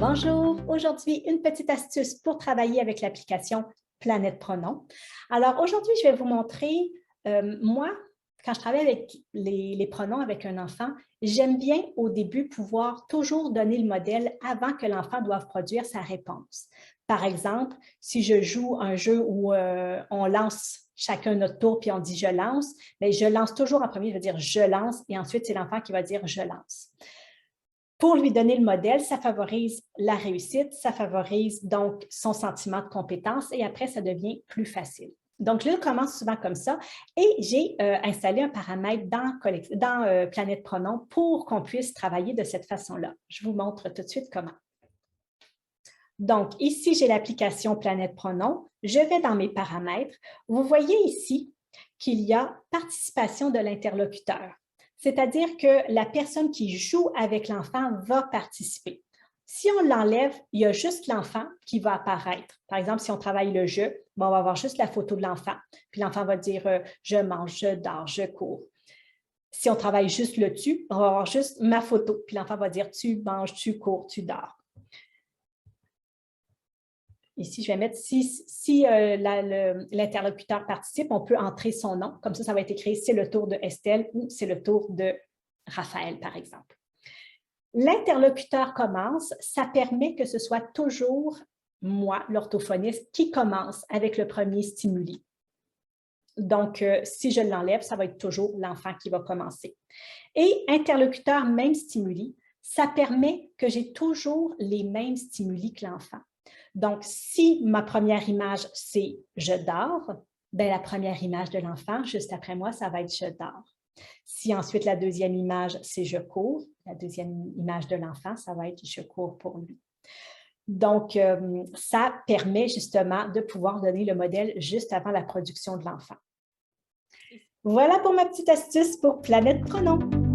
Bonjour, aujourd'hui, une petite astuce pour travailler avec l'application Planète Pronom. Alors aujourd'hui, je vais vous montrer, moi, quand je travaille avec les pronoms avec un enfant, j'aime bien au début pouvoir toujours donner le modèle avant que l'enfant doive produire sa réponse. Par exemple, si je joue un jeu où on lance chacun notre tour puis on dit « je lance », mais je lance toujours en premier, je vais dire « je lance » et ensuite c'est l'enfant qui va dire « je lance ». Pour lui donner le modèle, ça favorise la réussite, ça favorise donc son sentiment de compétence et après, ça devient plus facile. Donc, là, je commence souvent comme ça et j'ai installé un paramètre dans Planète Pronom pour qu'on puisse travailler de cette façon-là. Je vous montre tout de suite comment. Donc, ici, j'ai l'application Planète Pronom. Je vais dans mes paramètres. Vous voyez ici qu'il y a participation de l'interlocuteur. C'est-à-dire que la personne qui joue avec l'enfant va participer. Si on l'enlève, il y a juste l'enfant qui va apparaître. Par exemple, si on travaille le jeu, on va avoir juste la photo de l'enfant. Puis l'enfant va dire « je mange, je dors, je cours ». Si on travaille juste le « tu », on va avoir juste ma photo. Puis l'enfant va dire « tu manges, tu cours, tu dors ». Ici, je vais mettre si l'interlocuteur participe, on peut entrer son nom. Comme ça va être écrit « c'est le tour de Estelle » ou « c'est le tour de Raphaël » par exemple. L'interlocuteur commence, ça permet que ce soit toujours moi, l'orthophoniste, qui commence avec le premier stimuli. Donc, si je l'enlève, ça va être toujours l'enfant qui va commencer. Et interlocuteur, même stimuli, ça permet que j'ai toujours les mêmes stimuli que l'enfant. Donc, si ma première image, c'est « je dors », bien, la première image de l'enfant, juste après moi, ça va être « je dors ». Si ensuite la deuxième image, c'est « je cours », la deuxième image de l'enfant, ça va être « je cours pour lui ». Donc, ça permet justement de pouvoir donner le modèle juste avant la production de l'enfant. Voilà pour ma petite astuce pour Planète Pronom.